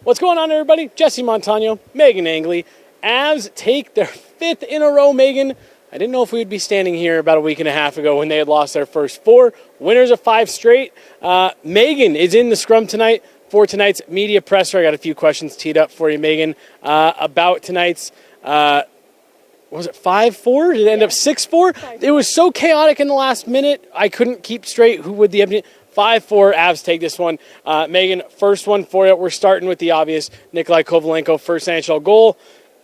What's going on, everybody? Jesse Montaño, Meghan Angley. Avs take their 5th in a row, Meghan. I didn't know if we would be standing here about a week and a half ago when they had lost their first 4. Winners of 5 straight. Meghan is in the scrum tonight for tonight's media presser. I got a few questions teed up for you, Meghan, about tonight's, was it 5-4? Did it end up 6-4? It was so chaotic in the last minute, I couldn't keep straight who would the 5-4, Avs take this one. Meghan, first one for you. We're starting with the obvious. Nikolai Kovalenko, first NHL goal.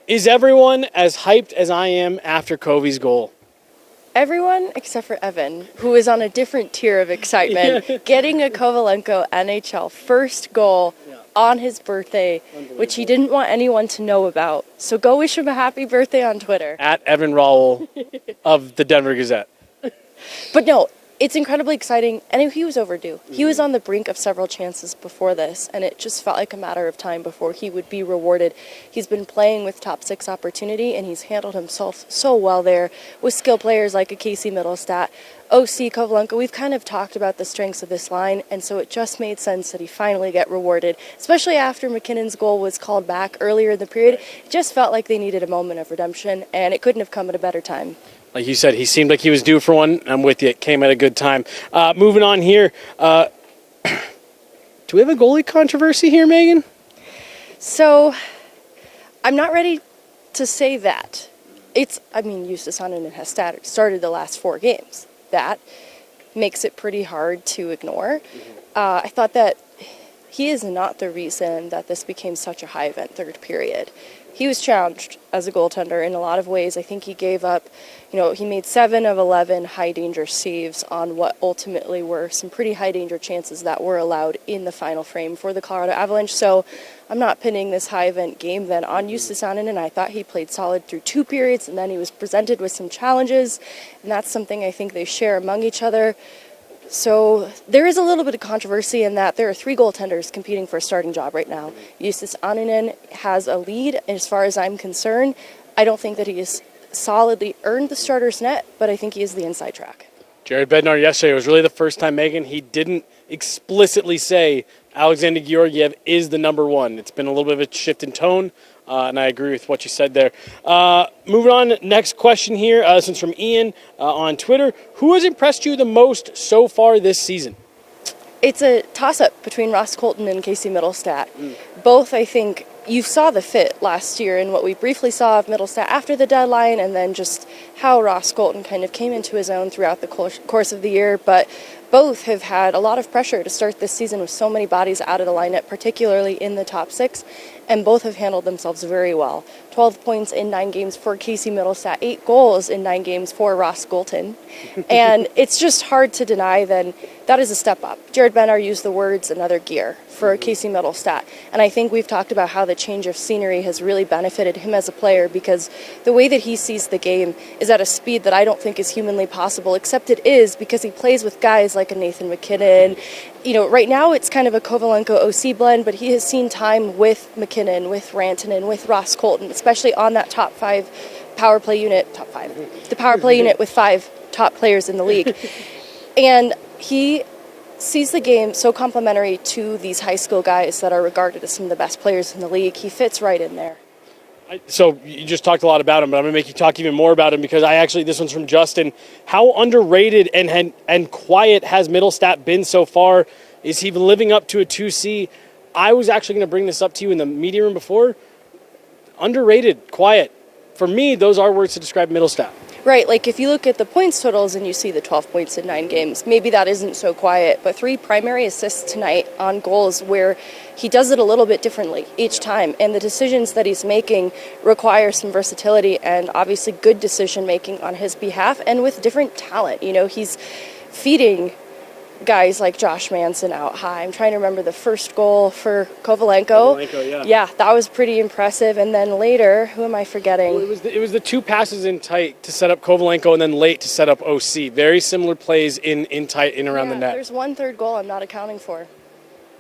Is everyone as hyped as I am after Kove's goal? Everyone except for Evan, who is on a different tier of excitement, getting a Kovalenko NHL first goal on his birthday, which he didn't want anyone to know about. So go wish him a happy birthday on Twitter. At Evan Rowell of the Denver Gazette. But no, it's incredibly exciting, and he was overdue. He was on the brink of several chances before this, and it just felt like a matter of time before he would be rewarded. He's been playing with top 6 opportunity, and he's handled himself so well there with skill players like a CaseyMadame, OC Kovalenko. We've kind of talked about the strengths of this line, and so it just made sense that he finally get rewarded, especially after McKinnon's goal was called back earlier in the period. It just felt like they needed a moment of redemption, and it couldn't have come at a better time. Like you said, he seemed like he was due for one. I'm with you. It came at a good time. Moving on here. Do we have a goalie controversy here, Meghan? So, I'm not ready to say that. Justus Annunen has started the last 4 games. That makes it pretty hard to ignore. I thought that he is not the reason that this became such a high event third period. He was challenged as a goaltender in a lot of ways. I think he gave up, he made 7 of 11 high danger saves on what ultimately were some pretty high danger chances that were allowed in the final frame for the Colorado Avalanche. So I'm not pinning this high event game then on Justus Annunen, and I thought he played solid through 2 periods, and then he was presented with some challenges, and that's something I think they share among each other. So there is a little bit of controversy in that there are 3 goaltenders competing for a starting job right now. Justus Annunen has a lead, and as far as I'm concerned, I don't think that he has solidly earned the starter's net, but I think he is the inside track. Jared Bednar yesterday was really the first time, Meghan, he didn't explicitly say Alexander Georgiev is the number 1. It's been a little bit of a shift in tone, and I agree with what you said there. Moving on, next question here. This one's from Ian on Twitter. Who has impressed you the most so far this season? It's a toss-up between Ross Colton and CaseyMadame. Both, I think, you saw the fit last year in what we briefly saw of Middlestat after the deadline, and then just how Ross Colton kind of came into his own throughout the course of the year. But both have had a lot of pressure to start this season with so many bodies out of the lineup, particularly in the top 6, and both have handled themselves very well. 12 points in 9 games for CaseyMadame, 8 goals in 9 games for Ross Colton. And it's just hard to deny then that is a step up. Jared Bednar used the words another gear for CaseyMadame. And I think we've talked about how the change of scenery has really benefited him as a player, because the way that he sees the game is at a speed that I don't think is humanly possible, except it is because he plays with guys like a Nathan McKinnon. Right now it's kind of a Kovalenko OC blend, but he has seen time with McKinnon, with Rantanen, with Ross Colton, especially on that top 5 power play unit, the power play unit with 5 top players in the league. And he sees the game so complementary to these high school guys that are regarded as some of the best players in the league. He fits right in there. So you just talked a lot about him, but I'm going to make you talk even more about him, because this one's from Justin. How underrated and quiet has Middlestat been so far? Is he living up to a 2C? I was actually going to bring this up to you in the media room before. Underrated, quiet. For me, those are words to describe Middlestat. Right, like if you look at the points totals and you see the 12 points in 9 games, maybe that isn't so quiet, but 3 primary assists tonight on goals where he does it a little bit differently each time, and the decisions that he's making require some versatility and obviously good decision making on his behalf and with different talent. He's feeding guys like Josh Manson out high. I'm trying to remember the first goal for Kovalenko. Yeah, that was pretty impressive. And then later, who am I forgetting? Well, it was the 2 passes in tight to set up Kovalenko and then late to set up OC. Very similar plays in tight in around the net. There's 1 third goal I'm not accounting for.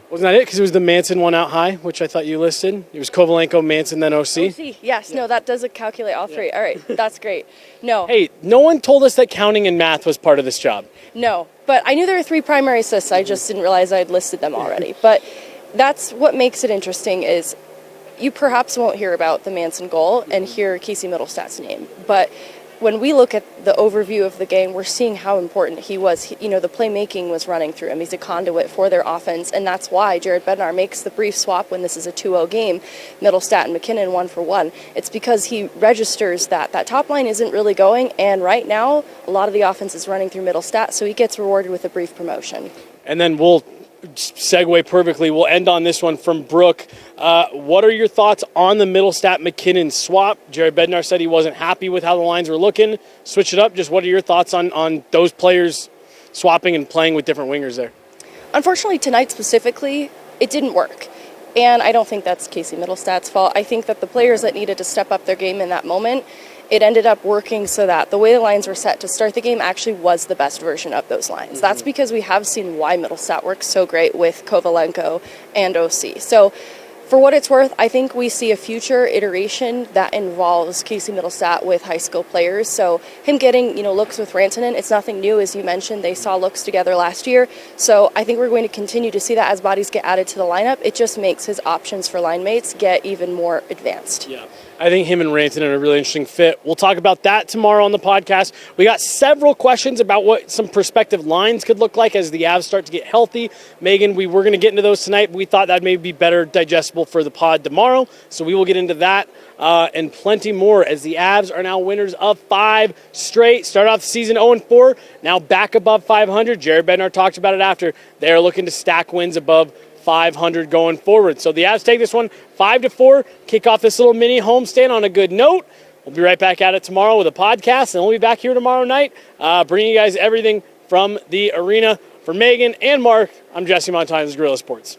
Wasn't that it? Because it was the Manson one out high, which I thought you listed. It was Kovalenko, Manson, then OC. OC, yes. No, that doesn't calculate all 3. All right, that's great. No. Hey, no one told us that counting and math was part of this job. No, but I knew there were 3 primary assists. I just didn't realize I had listed them already. But that's what makes it interesting is you perhaps won't hear about the Manson goal and hear Casey Middlestat's name. But when we look at the overview of the game, we're seeing how important he was. The playmaking was running through him. He's a conduit for their offense, and that's why Jared Bednar makes the brief swap when this is a 2-0 game, Middlestat and McKinnon 1-for-1. It's because he registers that top line isn't really going, and right now, a lot of the offense is running through Middlestat, so he gets rewarded with a brief promotion. And then we'll segue perfectly. We'll end on this one from Brooke. What are your thoughts on the Middlestat-McKinnon swap? Jared Bednar said he wasn't happy with how the lines were looking. Switch it up. Just what are your thoughts on those players swapping and playing with different wingers there? Unfortunately, tonight specifically, it didn't work. And I don't think that's Casey Middlestat's fault. I think that the players that needed to step up their game in that moment, it ended up working so that the way the lines were set to start the game actually was the best version of those lines. Mm-hmm. That's because we have seen why Middlestat works so great with Kovalenko and OC. So for what it's worth, I think we see a future iteration that involves Casey Middlestat with high school players. So him getting, looks with Rantanen, it's nothing new. As you mentioned, they saw looks together last year. So I think we're going to continue to see that as bodies get added to the lineup. It just makes his options for line mates get even more advanced. Yeah. I think him and Rantanen are a really interesting fit. We'll talk about that tomorrow on the podcast. We got several questions about what some prospective lines could look like as the Avs start to get healthy. Megan, we were going to get into those tonight, but we thought that may be better digestible for the pod tomorrow, so we will get into that and plenty more as the Avs are now winners of 5 straight. Start off the season 0-4, now back above 500. Jared Bednar talked about it after. They're looking to stack wins above 500 going forward. So the Avs take this one 5-4, kick off this little mini homestand on a good note. We'll be right back at it tomorrow with a podcast, and we'll be back here tomorrow night bringing you guys everything from the arena. For Megan and Mark, I'm Jesse Montaño, this is Guerilla Sports.